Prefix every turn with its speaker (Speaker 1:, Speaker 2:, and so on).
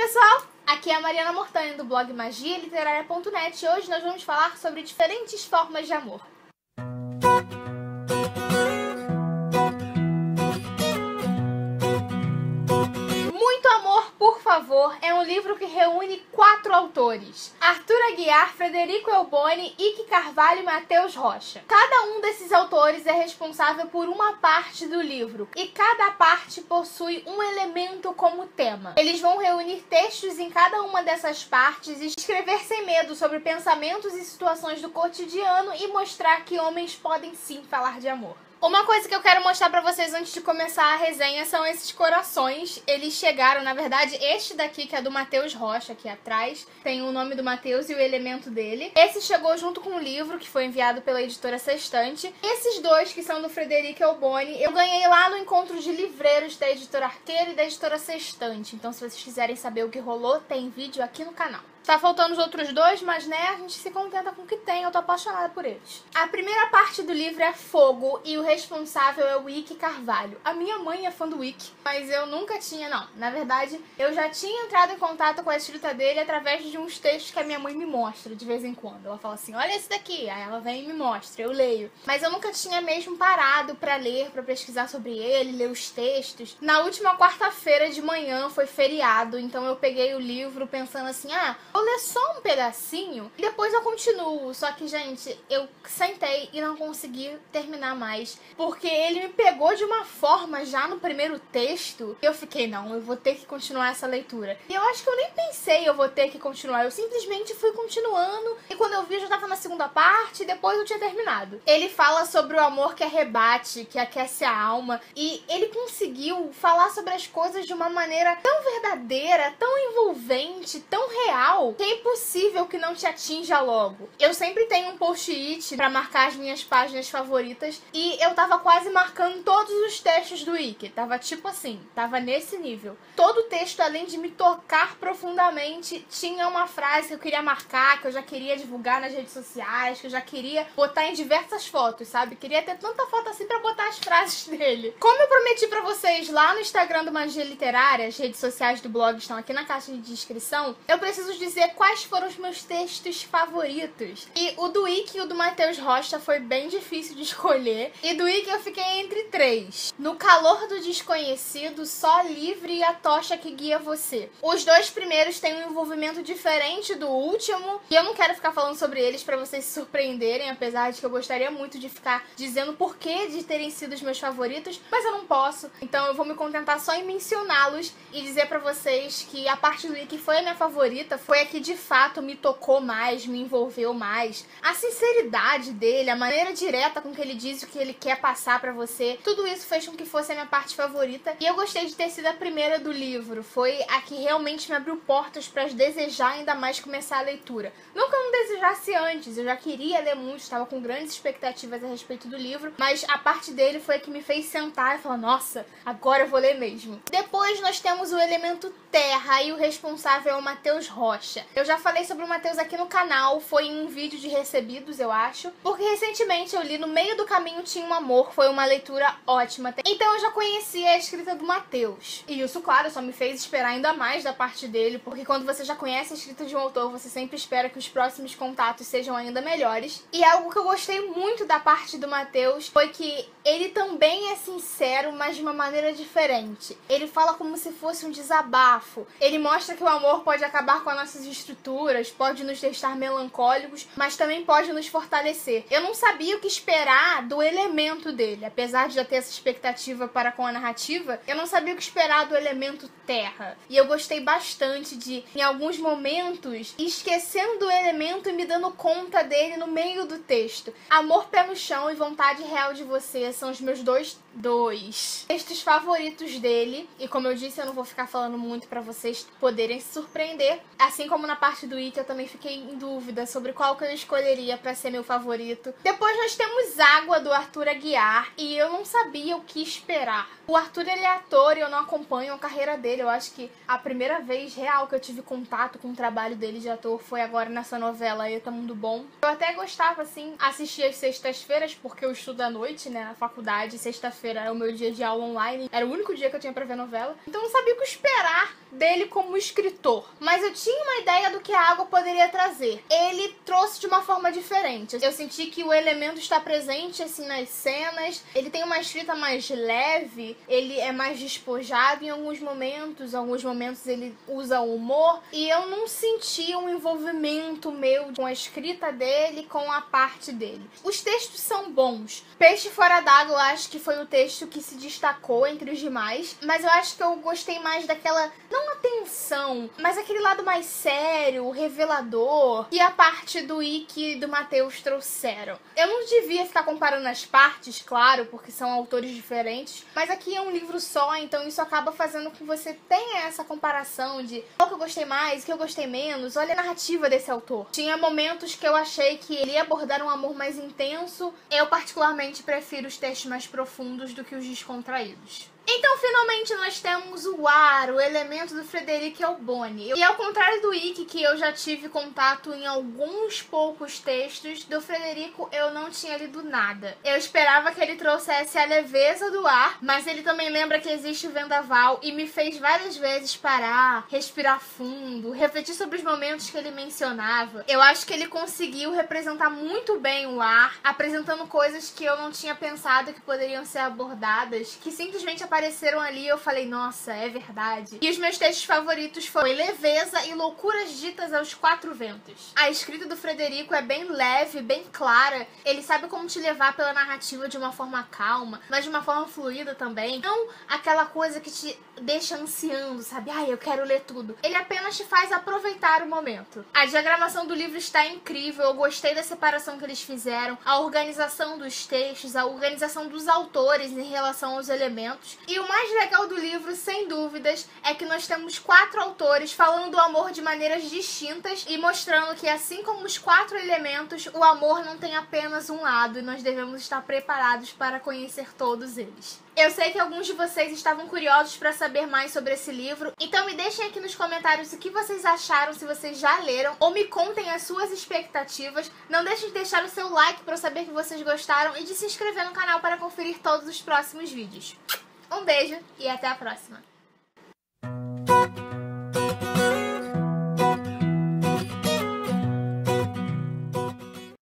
Speaker 1: pessoal, aqui é a Mariana Mortani do blog magialiterária.net e hoje nós vamos falar sobre diferentes formas de amor. Muito Amor, por Favor é um livro que reúne 4 autores: Arthur Aguiar, Frederico Elboni, Ike Carvalho e Matheus Rocha. Cada um desses autores é responsável por uma parte do livro e cada parte possui um elemento como tema. Eles vão reunir textos em cada uma dessas partes e escrever sem medo sobre pensamentos e situações do cotidiano e mostrar que homens podem sim falar de amor. Uma coisa que eu quero mostrar pra vocês antes de começar a resenha são esses corações. Eles chegaram, na verdade, este daqui, que é do Matheus Rocha, aqui atrás, tem o nome do Matheus e o elemento dele. Esse chegou junto com o livro, que foi enviado pela editora Sextante. Esses dois, que são do Frederico Elboni, eu ganhei lá no encontro de livreiros da editora Arqueiro e da editora Sextante. Então, se vocês quiserem saber o que rolou, tem vídeo aqui no canal. Tá faltando os outros dois, mas né, a gente se contenta com o que tem, eu tô apaixonada por eles. A primeira parte do livro é Fogo e o responsável é o Ike Carvalho. A minha mãe é fã do Ike, mas eu nunca tinha, não. Na verdade, eu já tinha entrado em contato com a escrita dele através de uns textos que a minha mãe me mostra de vez em quando. Ela fala assim, olha esse daqui, aí ela vem e me mostra, eu leio. Mas eu nunca tinha mesmo parado pra ler, pra pesquisar sobre ele, ler os textos. Na última quarta-feira de manhã foi feriado, então eu peguei o livro pensando assim, vou ler só um pedacinho e depois eu continuo. Só que, gente, eu sentei e não consegui terminar mais, porque ele me pegou de uma forma já no primeiro texto. Eu fiquei, não, eu vou ter que continuar essa leitura. E eu acho que eu nem pensei eu vou ter que continuar, eu simplesmente fui continuando. E quando eu vi, eu já tava na segunda parte e depois eu tinha terminado. Ele fala sobre o amor que arrebate, que aquece a alma. E ele conseguiu falar sobre as coisas de uma maneira tão verdadeira, tão envolvente, tão real, que é impossível que não te atinja logo. Eu sempre tenho um post-it pra marcar as minhas páginas favoritas e eu tava quase marcando todos os textos do Ike. Tava tipo assim, tava nesse nível. Todo texto, além de me tocar profundamente, tinha uma frase que eu queria marcar, que eu já queria divulgar nas redes sociais, que eu já queria botar em diversas fotos, sabe? Queria ter tanta foto assim pra botar as frases dele. Como eu prometi pra vocês lá no Instagram do Magia Literária, as redes sociais do blog estão aqui na caixa de descrição, eu preciso dizer quais foram os meus textos favoritos. E o do Ike e o do Matheus Rocha foi bem difícil de escolher. E do Ike eu fiquei entre 3. No Calor do Desconhecido, Só Livre e A Tocha que Guia Você. Os dois primeiros têm um envolvimento diferente do último. E eu não quero ficar falando sobre eles pra vocês se surpreenderem, apesar de que eu gostaria muito de ficar dizendo o porquê de terem sido os meus favoritos, mas eu não posso. Então eu vou me contentar só em mencioná-los e dizer pra vocês que a parte do Ike foi a minha favorita, foi a que de fato me tocou mais, me envolveu mais. A sinceridade dele, a maneira direta com que ele diz o que ele quer passar pra você, tudo isso fez com que fosse a minha parte favorita. E eu gostei de ter sido a primeira do livro. Foi a que realmente me abriu portas pra desejar ainda mais começar a leitura. Não que eu não desejasse antes, eu já queria ler muito, estava com grandes expectativas a respeito do livro, mas a parte dele foi a que me fez sentar e falar, nossa, agora eu vou ler mesmo. Depois nós temos o elemento terra e o responsável é o Matheus Rocha. Eu já falei sobre o Matheus aqui no canal, foi em um vídeo de recebidos, eu acho, porque recentemente eu li No Meio do Caminho Tinha um Amor, foi uma leitura ótima. Então eu já conhecia a escrita do Matheus. E isso, claro, só me fez esperar ainda mais da parte dele, porque quando você já conhece a escrita de um autor, você sempre espera que os próximos contatos sejam ainda melhores. E algo que eu gostei muito da parte do Matheus foi que ele também é sincero, mas de uma maneira diferente. Ele fala como se fosse um desabafo. Ele mostra que o amor pode acabar com as nossas estruturas, pode nos deixar melancólicos, mas também pode nos fortalecer. Eu não sabia o que esperar do elemento dele. Apesar de já ter essa expectativa para com a narrativa, eu não sabia o que esperar do elemento terra. E eu gostei bastante de, em alguns momentos, esquecendo do elemento e me dando conta dele no meio do texto. Amor, Pé no Chão e Vontade Real de Você são os meus dois textos favoritos dele. E como eu disse, eu não vou ficar falando muito pra vocês poderem se surpreender. Assim como na parte do Ike, eu também fiquei em dúvida sobre qual que eu escolheria pra ser meu favorito. Depois nós temos Água, do Arthur Aguiar, e eu não sabia o que esperar. O Arthur, ele é ator e eu não acompanho a carreira dele. Eu acho que a primeira vez real que eu tive contato com o trabalho dele de ator foi agora nessa novela Eta Mundo Bom. Eu até gostava, assim, assistir às sextas-feiras, porque eu estudo à noite, né, na faculdade. Sexta-feira segunda-feira era o meu dia de aula online, era o único dia que eu tinha pra ver novela, então eu não sabia o que esperar dele como escritor. Mas eu tinha uma ideia do que a água poderia trazer. Ele trouxe de uma forma diferente. Eu senti que o elemento está presente assim nas cenas, ele tem uma escrita mais leve, ele é mais despojado em alguns momentos ele usa humor, e eu não senti um envolvimento meu com a escrita dele, com a parte dele. Os textos são bons. Peixe Fora d'Água eu acho que foi o texto que se destacou entre os demais, mas eu acho que eu gostei mais daquela, não a tensão, mas aquele lado mais sério, revelador, que a parte do Ike e do Matheus trouxeram. Eu não devia ficar comparando as partes, claro, porque são autores diferentes, mas aqui é um livro só, então isso acaba fazendo com que você tenha essa comparação de qual que eu gostei mais, o que eu gostei menos. Olha a narrativa desse autor. Tinha momentos que eu achei que ele ia abordar um amor mais intenso. Eu particularmente prefiro os textos mais profundos do que os descontraídos. Então, finalmente, nós temos o ar, o elemento do Frederico Elboni. E ao contrário do Ike, que eu já tive contato em alguns poucos textos, do Frederico eu não tinha lido nada. Eu esperava que ele trouxesse a leveza do ar, mas ele também lembra que existe o vendaval e me fez várias vezes parar, respirar fundo, refletir sobre os momentos que ele mencionava. Eu acho que ele conseguiu representar muito bem o ar, apresentando coisas que eu não tinha pensado que poderiam ser abordadas, que simplesmente apareceram ali e eu falei, nossa, é verdade. E os meus textos favoritos foram Leveza e Loucuras Ditas aos Quatro Ventos. A escrita do Frederico é bem leve, bem clara. Ele sabe como te levar pela narrativa de uma forma calma, mas de uma forma fluida também. Não aquela coisa que te deixa ansiando, sabe? Ai, eu quero ler tudo. Ele apenas te faz aproveitar o momento. A diagramação do livro está incrível. Eu gostei da separação que eles fizeram, a organização dos textos, a organização dos autores em relação aos elementos. E o mais legal do livro, sem dúvidas, é que nós temos 4 autores falando do amor de maneiras distintas e mostrando que, assim como os 4 elementos, o amor não tem apenas um lado e nós devemos estar preparados para conhecer todos eles. Eu sei que alguns de vocês estavam curiosos para saber mais sobre esse livro, então me deixem aqui nos comentários o que vocês acharam, se vocês já leram, ou me contem as suas expectativas. Não deixem de deixar o seu like para eu saber que vocês gostaram e de se inscrever no canal para conferir todos os próximos vídeos. Um beijo e até a próxima!